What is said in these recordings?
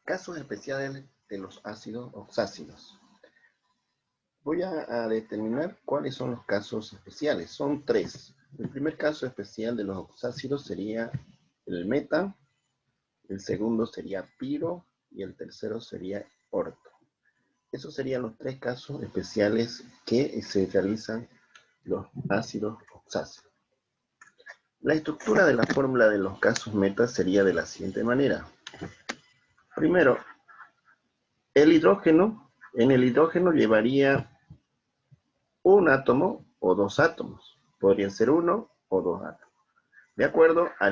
Casos especiales de los ácidos oxácidos. Voy a determinar cuáles son los casos especiales. Son tres. El primer caso especial de los oxácidos sería el meta, el segundo sería piro y el tercero sería orto. Esos serían los tres casos especiales que se realizan los ácidos oxácidos. La estructura de la fórmula de los casos meta sería de la siguiente manera. Primero, en el hidrógeno llevaría un átomo o dos átomos. Podrían ser uno o dos átomos. De acuerdo a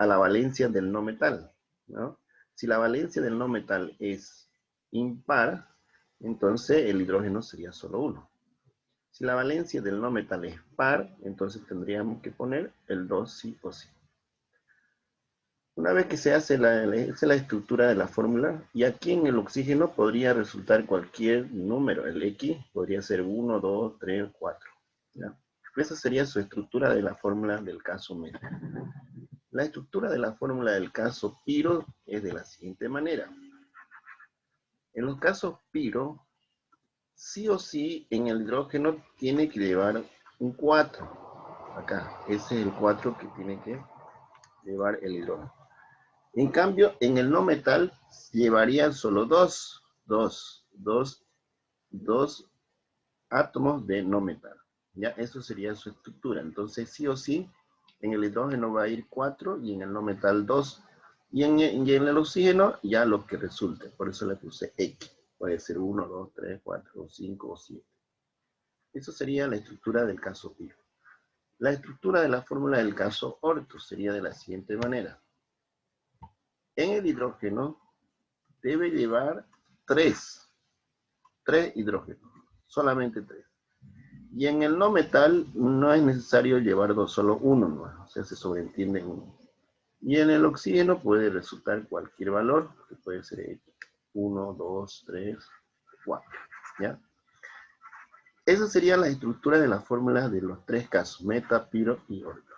la valencia del no metal, ¿no? Si la valencia del no metal es impar, entonces el hidrógeno sería solo uno. Si la valencia del no metal es par, entonces tendríamos que poner el 2 sí o sí. Una vez que se hace la estructura de la fórmula, y aquí en el oxígeno podría resultar cualquier número. El X podría ser 1, 2, 3, 4. ¿Ya? Esa sería su estructura de la fórmula del caso meta. La estructura de la fórmula del caso piro es de la siguiente manera. En los casos piro, sí o sí en el hidrógeno tiene que llevar un 4. Acá, ese es el 4 que tiene que llevar el hidrógeno. En cambio, en el no metal llevarían solo dos átomos de no metal. Ya, eso sería su estructura. Entonces, sí o sí, en el hidrógeno va a ir 4 y en el no metal 2. Y en el oxígeno ya lo que resulte. Por eso le puse X. Puede ser 1, 2, 3, 4, 5 o 7. Eso sería la estructura del caso piro. La estructura de la fórmula del caso orto sería de la siguiente manera. En el hidrógeno debe llevar 3 hidrógenos, solamente 3. Y en el no metal no es necesario llevar solo uno, ¿no? O sea, se sobreentiende uno. Y en el oxígeno puede resultar cualquier valor, que puede ser 1, 2, 3, 4, ¿ya? Esa sería la estructura de las fórmulas de los tres casos, meta, piro y orto.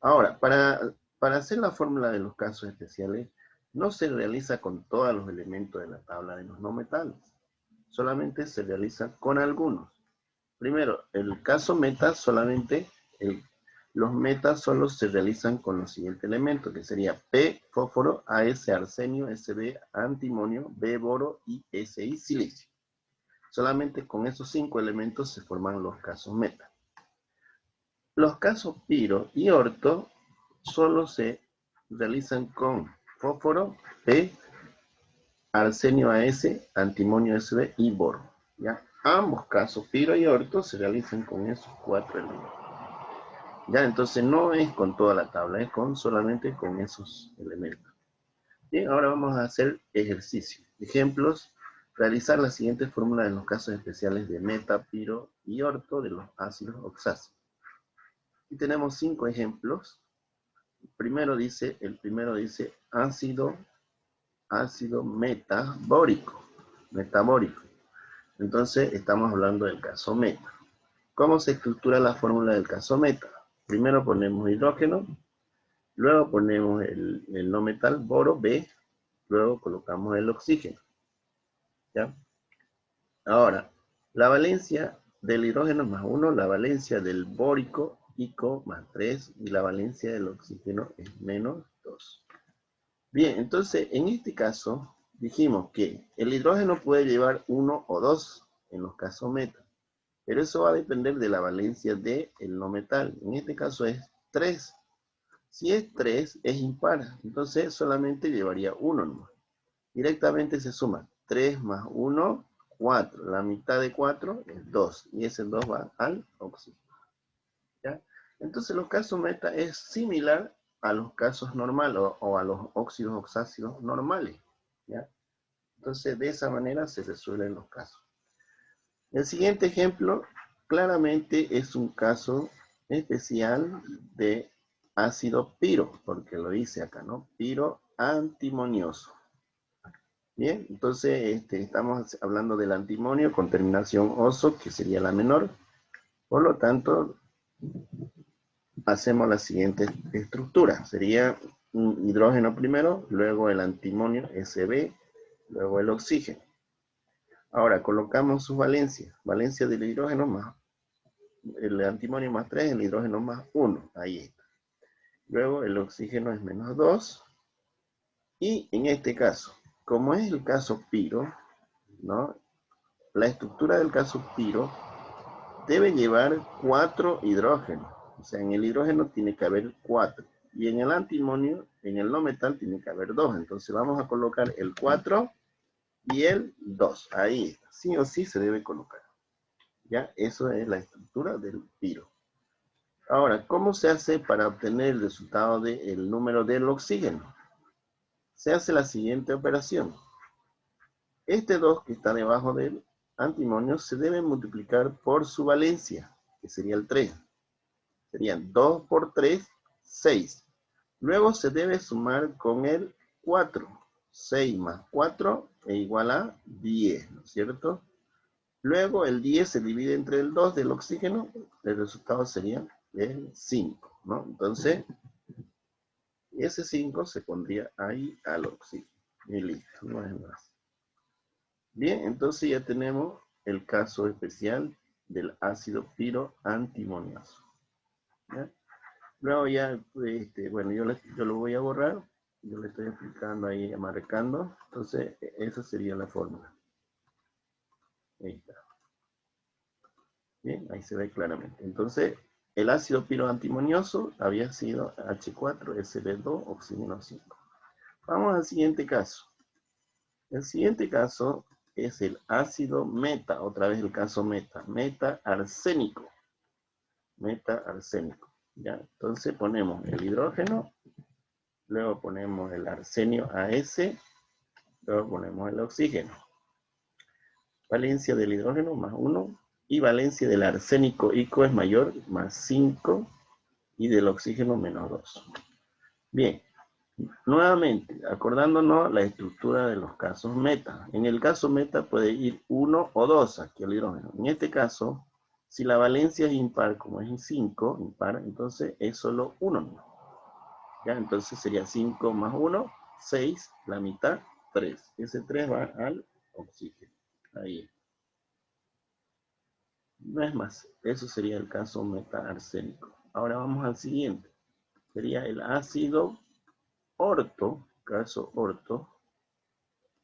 Ahora, para hacer la fórmula de los casos especiales, no se realiza con todos los elementos de la tabla de los no metales. Solamente se realiza con algunos. Primero, el caso meta solamente, los metas solo se realizan con los siguientes elementos, que sería P, fósforo, AS, arsenio, SB, antimonio, B, boro y SI, silicio. Solamente con esos 5 elementos se forman los casos meta. Los casos piro y orto solo se realizan con fósforo, P, arsenio AS, antimonio SB y boro. ¿Ya? Ambos casos, piro y orto, se realizan con esos 4 elementos. Ya, entonces no es con toda la tabla, es solamente con esos elementos. Bien, ahora vamos a hacer ejercicio. Ejemplos, realizar la siguiente fórmula en los casos especiales de meta, piro y orto de los ácidos oxáceos. Y tenemos 5 ejemplos. El primero dice ácido metabórico. Entonces estamos hablando del caso meta. ¿Cómo se estructura la fórmula del caso meta? Primero ponemos hidrógeno, luego ponemos el no metal, boro, B, luego colocamos el oxígeno. ¿Ya? Ahora, la valencia del hidrógeno más 1, la valencia del bórico, ICO, más 3, y la valencia del oxígeno es menos 2. Bien, entonces, en este caso, dijimos que el hidrógeno puede llevar 1 o 2 en los casos meta, pero eso va a depender de la valencia del no metal. En este caso es 3. Si es 3, es impar, entonces solamente llevaría 1 nomás. Directamente se suma 3 más 1, 4. La mitad de 4 es 2, y ese 2 va al oxígeno. ¿Ya? Entonces los casos meta es similar a los casos normales o a los óxidos oxácidos normales. ¿Ya? Entonces de esa manera se resuelven los casos. El siguiente ejemplo claramente es un caso especial de ácido piro, porque lo dice acá, ¿no? Piro antimonioso. Bien, entonces estamos hablando del antimonio con terminación oso, que sería la menor. Por lo tanto, hacemos la siguiente estructura. Sería un hidrógeno primero, luego el antimonio Sb, luego el oxígeno. Ahora colocamos sus valencias. Valencia del hidrógeno más el antimonio más 3, el hidrógeno más 1. Ahí está. Luego el oxígeno es menos 2. Y en este caso, como es el caso piro, ¿no? La estructura del caso piro debe llevar 4 hidrógenos. O sea, en el hidrógeno tiene que haber 4. Y en el antimonio, en el no metal, tiene que haber 2. Entonces vamos a colocar el 4 y el 2. Ahí está. Sí o sí se debe colocar. ¿Ya? Eso es la estructura del piro. Ahora, ¿cómo se hace para obtener el resultado del número del oxígeno? Se hace la siguiente operación. Este 2 que está debajo del antimonio se debe multiplicar por su valencia, que sería el 3. Serían 2 por 3, 6. Luego se debe sumar con el 4. 6 más 4 es igual a 10, ¿no es cierto? Luego el 10 se divide entre el 2 del oxígeno, el resultado sería el 5, ¿no? Entonces, ese 5 se pondría ahí al oxígeno. Y listo, no es más. Bien, entonces ya tenemos el caso especial del ácido piro antimonioso. ¿Ya? Luego ya, bueno, yo lo voy a borrar. Yo le estoy explicando ahí, marcando. Entonces, esa sería la fórmula. Ahí está. Bien, ahí se ve claramente. Entonces, el ácido piro antimonioso había sido H4SB2 oxígeno 5. Vamos al siguiente caso. El siguiente caso es el ácido meta, otra vez el caso meta, meta-arsénico. Meta-arsénico. ¿Ya? Entonces ponemos el hidrógeno, luego ponemos el arsenio AS, luego ponemos el oxígeno. Valencia del hidrógeno más 1 y valencia del arsénico ICO es mayor, más 5 y del oxígeno menos 2. Bien, nuevamente, acordándonos la estructura de los casos meta. En el caso meta puede ir 1 o 2 aquí el hidrógeno. En este caso, si la valencia es impar, como es 5, impar, entonces es solo 1. ¿Ya? Entonces sería 5 más 1, 6, la mitad, 3. Ese 3 va al oxígeno. Ahí. No es más. Eso sería el caso meta-arsénico. Ahora vamos al siguiente. Sería el ácido orto, caso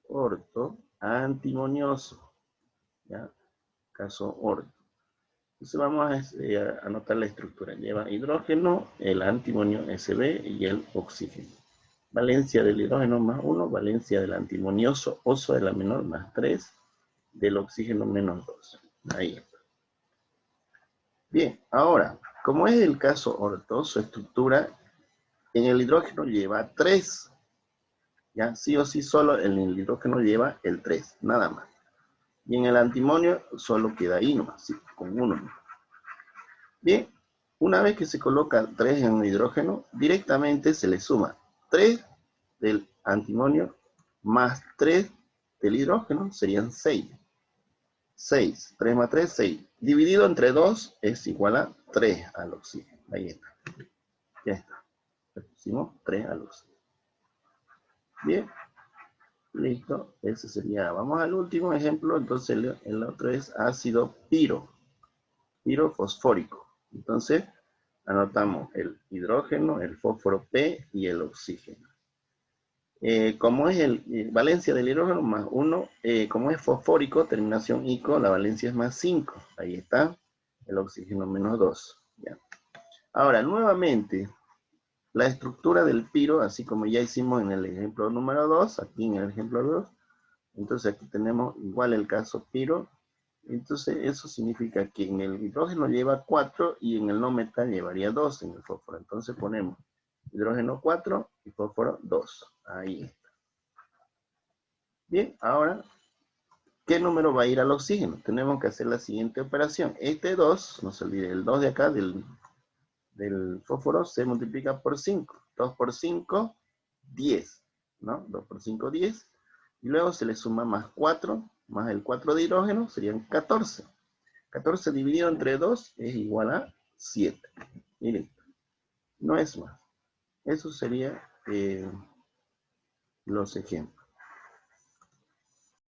orto antimonioso. ¿Ya? Caso orto. Entonces vamos a anotar la estructura. Lleva hidrógeno, el antimonio Sb y el oxígeno. Valencia del hidrógeno más 1, valencia del antimonioso oso de la menor más 3, del oxígeno menos 2. Ahí está. Bien, ahora, como es el caso orto, su estructura en el hidrógeno lleva 3. ¿Ya? Sí o sí solo en el hidrógeno lleva el 3, nada más. Y en el antimonio solo queda ahí nomás, sí, con 1. Bien, una vez que se coloca 3 en el hidrógeno, directamente se le suma 3 del antimonio más 3 del hidrógeno, serían 6. 6, 3 más 3, 6. Dividido entre 2 es igual a 3 al oxígeno. Ahí está. Ya está. Le pusimos 3 al oxígeno. Bien. Listo. Ese sería. Vamos al último ejemplo. Entonces el otro es ácido piro. Piro fosfórico. Entonces anotamos el hidrógeno, el fósforo P y el oxígeno. Como es valencia del hidrógeno más 1, como es fosfórico, terminación ICO, la valencia es más 5. Ahí está, el oxígeno menos 2. ¿Ya? Ahora, nuevamente, la estructura del piro, así como ya hicimos en el ejemplo número 2, aquí en el ejemplo 2, entonces aquí tenemos igual el caso piro. Entonces eso significa que en el hidrógeno lleva 4 y en el no metal llevaría 2 en el fósforo. Entonces ponemos hidrógeno 4 y fósforo 2. Ahí está. Bien, ahora, ¿qué número va a ir al oxígeno? Tenemos que hacer la siguiente operación. Este 2, no se olvide, el 2 de acá del fósforo se multiplica por 5. 2 por 5, 10. ¿No? 2 por 5, 10. Y luego se le suma más 4, más el 4 de hidrógeno, serían 14. 14 dividido entre 2 es igual a 7. Y listo. No es más. Eso sería los ejemplos.